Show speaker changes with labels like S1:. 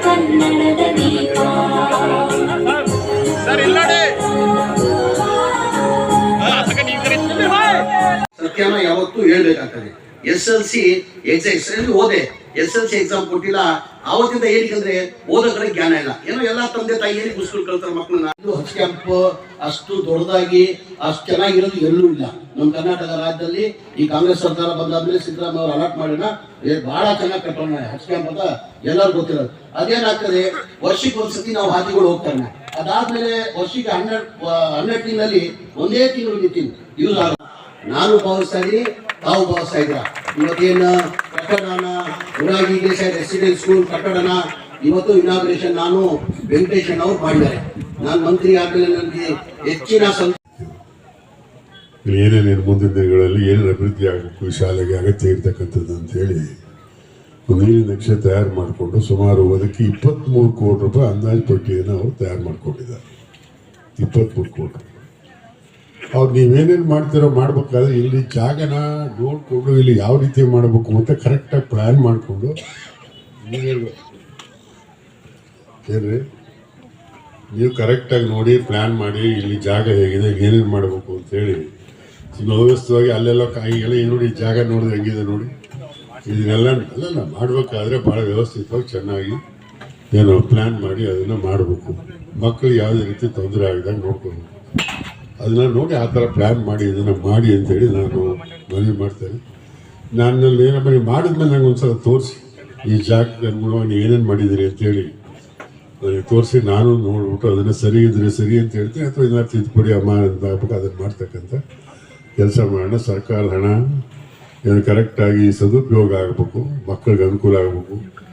S1: ಕನ್ನಡದ ದೀಪ.
S2: ಸತ್ಯನ ಯಾವತ್ತೂ ಹೇಳ್ಬೇಕಾಗ್ತದೆ. SLC exam ಓದೆ, SLC exam ಕೊಟ್ಟಿಲ್ಲ ಆವತ್ತಿಂದ ಏನಕ್ಕಂದ್ರೆ ಓದೋ ಕಡೆ ಜ್ಞಾನ ಇಲ್ಲ. ಏನೋ ಎಲ್ಲಾ ತಂದೆ ತಾಯಿ ಏನಿಗೆ ಮುಸ್ಕೂಲ್ ಕಳ್ತಾರೆ ಮಕ್ಕಳನ್ನ. ಹಜ್ ಕ್ಯಾಂಪ್ ಅಷ್ಟು ದೊಡ್ಡದಾಗಿ ಅಷ್ಟು ಚೆನ್ನಾಗಿರೋದು ಎಲ್ಲೂ ಇಲ್ಲ ನಮ್ಮ ಕರ್ನಾಟಕ ರಾಜ್ಯದಲ್ಲಿ. ಈ ಕಾಂಗ್ರೆಸ್ ಸರ್ಕಾರ ಬಂದಾದ್ಮೇಲೆ ಸಿದ್ದರಾಮಯ್ಯ ಅವರು ಅಲಾಟ್ ಮಾಡಿನ ಬಹಳ ಚೆನ್ನಾಗಿ ಕಟ್ಟೋಣ ಹಜ್ ಕ್ಯಾಂಪ್ ಅಂತ ಎಲ್ಲರೂ ಗೊತ್ತಿರೋದು. ಅದೇನಾಗ್ತದೆ, ವರ್ಷಕ್ಕೆ ಒಂದ್ಸತಿ ನಾವು ಹಾದಿಗಳು ಹೋಗ್ತಾನೆ, ಅದಾದ್ಮೇಲೆ ವರ್ಷಕ್ಕೆ 12 ತಿಂಗಳಲ್ಲಿ ಒಂದೇ ತಿಂಗಳು ನಿಂತೀನಿ ಯೂಸ್ ಆಗ. ನಾನು ಭಾವಿಸ್ತಾ ಇದ್ದೀನಿ, ತಾವು ಭಾವಿಸ್ತಾ ಇದ್ದೀರಾ. ಇವತ್ತೇನು ಕಟ್ಟಡನ ಉರಾಗಿ ರೆಸಿಡೆನ್ಸ್ ಸ್ಕೂಲ್ ಕಟ್ಟಡನ ಇವತ್ತು ಇನಾಗ್ರೇಷನ್ ನಾನು ವೆಂಕಟೇಶನ್ ಅವರು ಮಾಡಿದ್ದಾರೆ. ನಾನು ಮಂತ್ರಿ ಆದ್ಮೇಲೆ ನನಗೆ ಹೆಚ್ಚಿನ
S3: ಏನೇನೇನು ಮುಂದಿನ ದಿನಗಳಲ್ಲಿ ಏನೇನು ಅಭಿವೃದ್ಧಿ ಆಗಬೇಕು ಶಾಲೆಗೆ ಅಗತ್ಯ ಇರ್ತಕ್ಕಂಥದ್ದು ಅಂತೇಳಿ ನೀರಿನ ನಕ್ಷೆ ತಯಾರು ಮಾಡಿಕೊಂಡು ಸುಮಾರು ಅದಕ್ಕೆ 23 ಕೋಟಿ ರೂಪಾಯಿ ಅಂದಾಜು ಪಟ್ಟಿಯನ್ನು ಅವರು ತಯಾರು ಮಾಡಿಕೊಂಡಿದ್ದಾರೆ. 23 ಕೋಟಿ. ಅವ್ರು ನೀವೇನೇನು ಮಾಡ್ತಿರೋ ಮಾಡ್ಬೇಕಾದ್ರೆ ಇಲ್ಲಿ ಜಾಗನ ನೋಡಿಕೊಂಡು ಇಲ್ಲಿ ಯಾವ ರೀತಿ ಮಾಡಬೇಕು ಮತ್ತು ಕರೆಕ್ಟಾಗಿ ಪ್ಲ್ಯಾನ್ ಮಾಡಿಕೊಂಡು ಏನ್ರಿ ನೀವು ಕರೆಕ್ಟಾಗಿ ನೋಡಿ ಪ್ಲ್ಯಾನ್ ಮಾಡಿ ಇಲ್ಲಿ ಜಾಗ ಹೇಗಿದೆ ಏನೇನು ಮಾಡಬೇಕು ಅಂತೇಳಿ ವ್ಯವಸ್ಥಿತವಾಗಿ ಅಲ್ಲೆಲ್ಲ ಈಗೆಲ್ಲ ನೋಡಿ ಜಾಗ ನೋಡಿದ್ರೆ ಹೆಂಗಿದೆ ನೋಡಿ. ಇದನ್ನೆಲ್ಲ ಅಲ್ಲೆಲ್ಲ ಮಾಡಬೇಕಾದ್ರೆ ಭಾಳ ವ್ಯವಸ್ಥಿತವಾಗಿ ಚೆನ್ನಾಗಿ ಏನೋ ಪ್ಲ್ಯಾನ್ ಮಾಡಿ ಅದನ್ನು ಮಾಡಬೇಕು. ಮಕ್ಕಳಿಗೆ ಯಾವುದೇ ರೀತಿ ತೊಂದರೆ ಆಗಿದಾಗ ನೋಡ್ಕೋಬೇಕು. ಅದನ್ನು ನೋಡಿ ಆ ಥರ ಪ್ಲ್ಯಾನ್ ಮಾಡಿ ಇದನ್ನು ಮಾಡಿ ಅಂತೇಳಿ ನಾನು ಮನವಿ ಮಾಡ್ತೇನೆ. ನನ್ನಲ್ಲಿ ಏನಪ್ಪ ನೀವು ಮಾಡಿದ್ಮೇಲೆ ನಂಗೆ ಒಂದು ಸಲ ತೋರಿಸಿ ಈ ಜಾಗಕ್ಕೆ ಅನುಗುಣವಾಗಿ ನೀವು ಏನೇನು ಮಾಡಿದ್ದೀರಿ ಅಂತೇಳಿ ನನಗೆ ತೋರಿಸಿ ನಾನು ನೋಡ್ಬಿಟ್ಟು ಅದನ್ನು ಸರಿ ಇದ್ದರೆ ಸರಿ ಅಂತ ಹೇಳ್ತೀನಿ, ಅಥವಾ ಇದನ್ನ ತಿದ್ದುಪಡಿ ಅಮ್ಮ ಅಂತ ಆಗ್ಬೇಕು ಅದನ್ನು ಮಾಡ್ತಕ್ಕಂಥ ಕೆಲಸ ಮಾಡೋಣ. ಸರ್ಕಾರದ ಹಣ ಏನು ಕರೆಕ್ಟಾಗಿ ಸದುಪಯೋಗ ಆಗಬೇಕು, ಮಕ್ಕಳಿಗೆ ಅನುಕೂಲ ಆಗಬೇಕು.